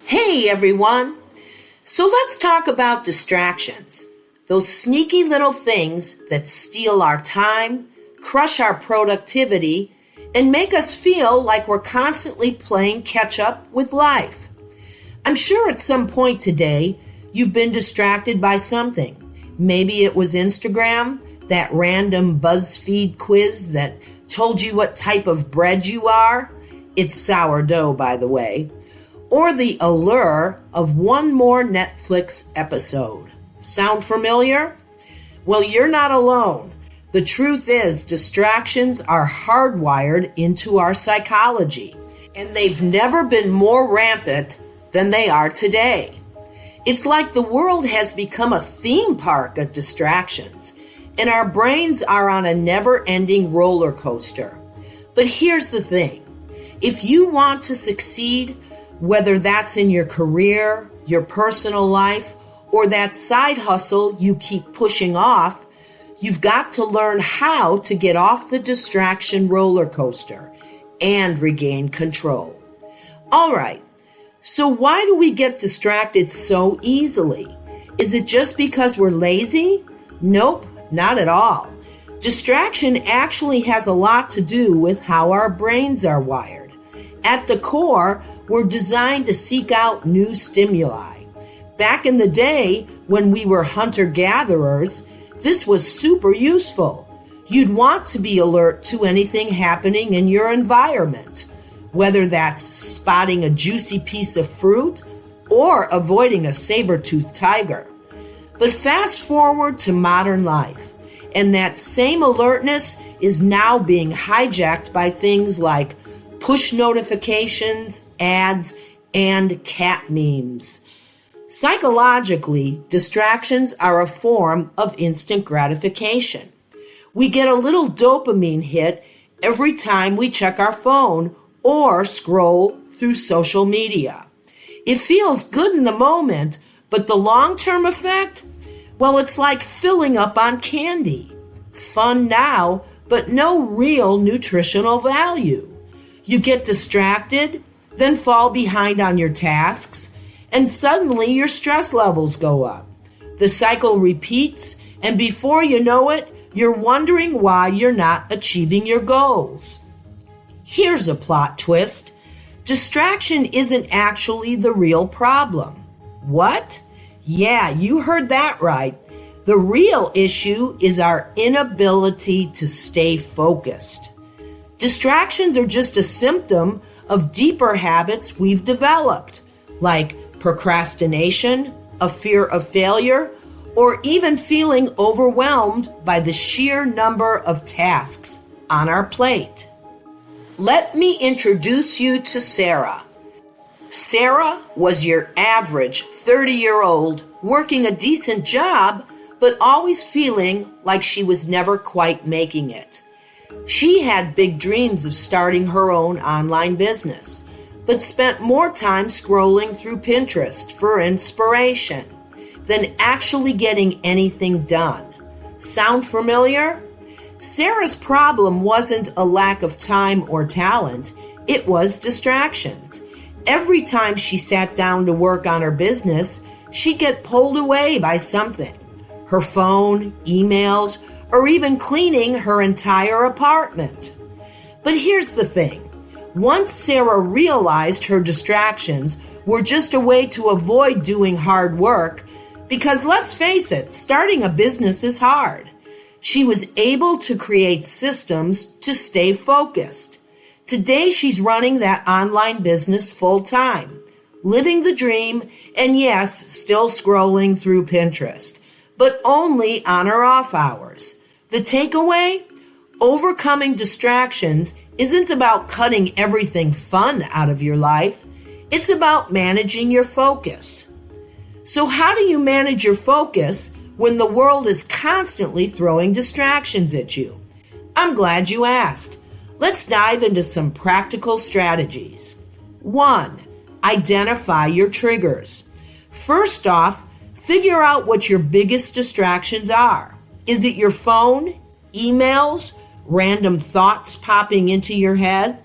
Hey everyone! So let's talk about distractions. Those sneaky little things that steal our time, crush our productivity, and make us feel like we're constantly playing catch up with life. I'm sure at some point today you've been distracted by something. Maybe it was Instagram, that random BuzzFeed quiz that told you what type of bread you are. It's sourdough, by the way. Or the allure of one more Netflix episode. Sound familiar? Well, you're not alone. The truth is, distractions are hardwired into our psychology, and they've never been more rampant than they are today. It's like the world has become a theme park of distractions, and our brains are on a never-ending roller coaster. But here's the thing. If you want to succeed, whether that's in your career, your personal life, or that side hustle you keep pushing off, you've got to learn how to get off the distraction roller coaster and regain control. All right, so why do we get distracted so easily? Is it just because we're lazy? Nope, not at all. Distraction actually has a lot to do with how our brains are wired. At the core, we're designed to seek out new stimuli. Back in the day, when we were hunter-gatherers, this was super useful. You'd want to be alert to anything happening in your environment, whether that's spotting a juicy piece of fruit or avoiding a saber-toothed tiger. But fast forward to modern life, and that same alertness is now being hijacked by things like push notifications, ads, and cat memes. Psychologically, distractions are a form of instant gratification. We get a little dopamine hit every time we check our phone or scroll through social media. It feels good in the moment, but the long-term effect? Well, it's like filling up on candy. Fun now, but no real nutritional value. You get distracted, then fall behind on your tasks, and suddenly your stress levels go up. The cycle repeats, and before you know it, you're wondering why you're not achieving your goals. Here's a plot twist. Distraction isn't actually the real problem. What? Yeah, you heard that right. The real issue is our inability to stay focused. Distractions are just a symptom of deeper habits we've developed, like procrastination, a fear of failure, or even feeling overwhelmed by the sheer number of tasks on our plate. Let me introduce you to Sarah. Sarah was your average 30-year-old working a decent job, but always feeling like she was never quite making it. She had big dreams of starting her own online business, but spent more time scrolling through Pinterest for inspiration than actually getting anything done. Sound familiar? Sarah's problem wasn't a lack of time or talent, it was distractions. Every time she sat down to work on her business, she'd get pulled away by something. Her phone, emails, or even cleaning her entire apartment. But here's the thing. Once Sarah realized her distractions were just a way to avoid doing hard work, because let's face it, starting a business is hard, she was able to create systems to stay focused. Today, she's running that online business full time, living the dream, and yes, still scrolling through Pinterest, but only on her off hours. The takeaway? Overcoming distractions isn't about cutting everything fun out of your life. It's about managing your focus. So how do you manage your focus when the world is constantly throwing distractions at you? I'm glad you asked. Let's dive into some practical strategies. 1. Identify your triggers. First off, figure out what your biggest distractions are. Is it your phone, emails, random thoughts popping into your head?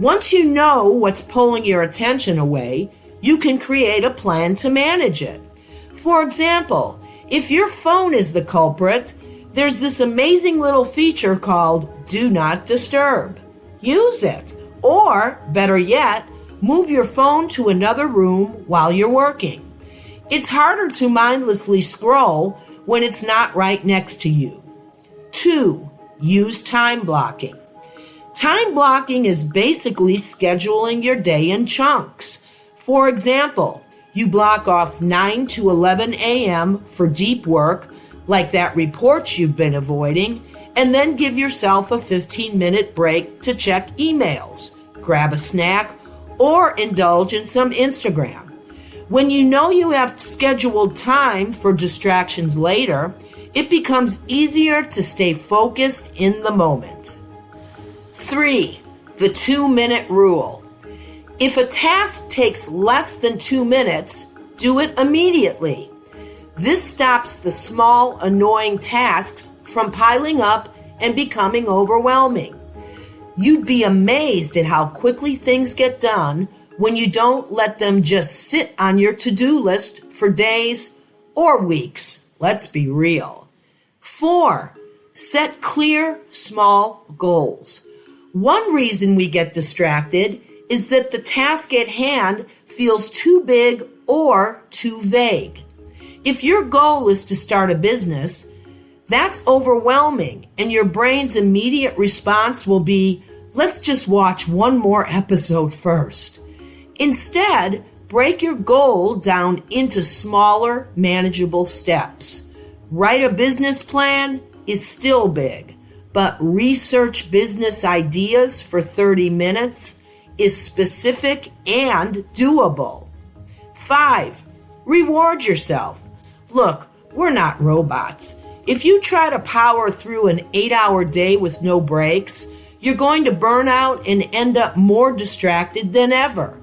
Once you know what's pulling your attention away, you can create a plan to manage it. For example, if your phone is the culprit, there's this amazing little feature called Do Not Disturb. Use it. Or, better yet, move your phone to another room while you're working. It's harder to mindlessly scroll when it's not right next to you. 2. Use time blocking. Time blocking is basically scheduling your day in chunks. For example, you block off 9 to 11 a.m. for deep work, like that report you've been avoiding, and then give yourself a 15-minute break to check emails, grab a snack, or indulge in some Instagram. When you know you have scheduled time for distractions later, it becomes easier to stay focused in the moment. 3. The 2-minute rule. If a task takes less than 2 minutes, do it immediately. This stops the small, annoying tasks from piling up and becoming overwhelming. You'd be amazed at how quickly things get done when you don't let them just sit on your to-do list for days or weeks. Let's be real. 4. Set clear, small goals. One reason we get distracted is that the task at hand feels too big or too vague. If your goal is to start a business, that's overwhelming, and your brain's immediate response will be, let's just watch one more episode first. Instead, break your goal down into smaller, manageable steps. Write a business plan is still big, but research business ideas for 30 minutes is specific and doable. 5. Reward yourself. Look, we're not robots. If you try to power through an 8-hour day with no breaks, you're going to burn out and end up more distracted than ever.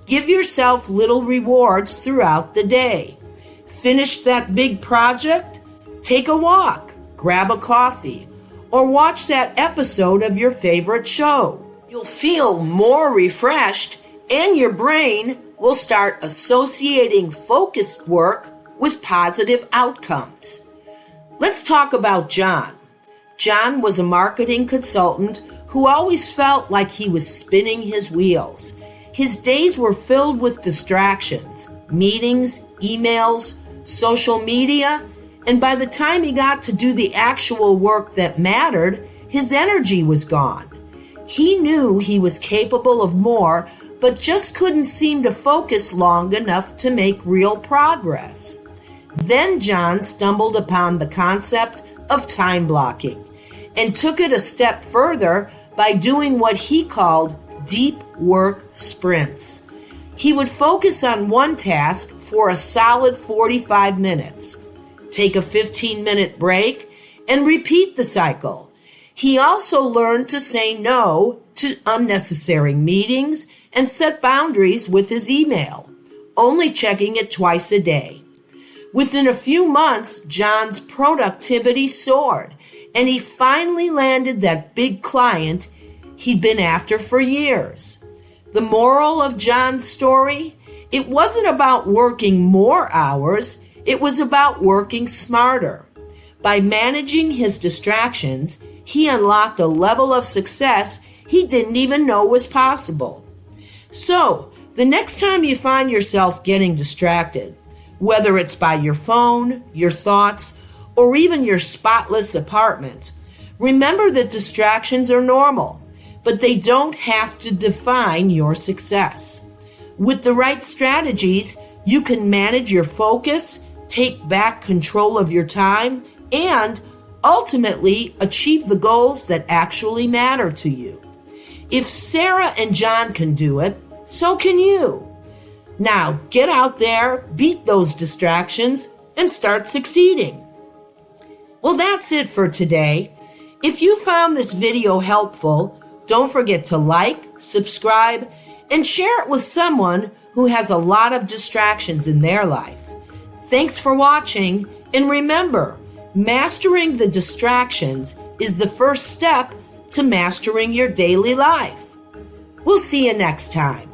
Give yourself little rewards throughout the day. Finish that big project? Take a walk, grab a coffee, or watch that episode of your favorite show. You'll feel more refreshed, and your brain will start associating focused work with positive outcomes. Let's talk about John. John was a marketing consultant who always felt like he was spinning his wheels. His days were filled with distractions, meetings, emails, social media, and by the time he got to do the actual work that mattered, his energy was gone. He knew he was capable of more, but just couldn't seem to focus long enough to make real progress. Then John stumbled upon the concept of time blocking and took it a step further by doing what he called deep work sprints. He would focus on one task for a solid 45 minutes, take a 15-minute break, and repeat the cycle. He also learned to say no to unnecessary meetings and set boundaries with his email, only checking it twice a day. Within a few months, John's productivity soared, and he finally landed that big client he'd been after for years. The moral of John's story? It wasn't about working more hours, it was about working smarter. By managing his distractions, he unlocked a level of success he didn't even know was possible. So, the next time you find yourself getting distracted, whether it's by your phone, your thoughts, or even your spotless apartment, remember that distractions are normal, but they don't have to define your success. With the right strategies, you can manage your focus, take back control of your time, and ultimately achieve the goals that actually matter to you. If Sarah and John can do it, so can you. Now get out there, beat those distractions, and start succeeding. Well, that's it for today. If you found this video helpful, don't forget to like, subscribe, and share it with someone who has a lot of distractions in their life. Thanks for watching, and remember, mastering the distractions is the first step to mastering your daily life. We'll see you next time.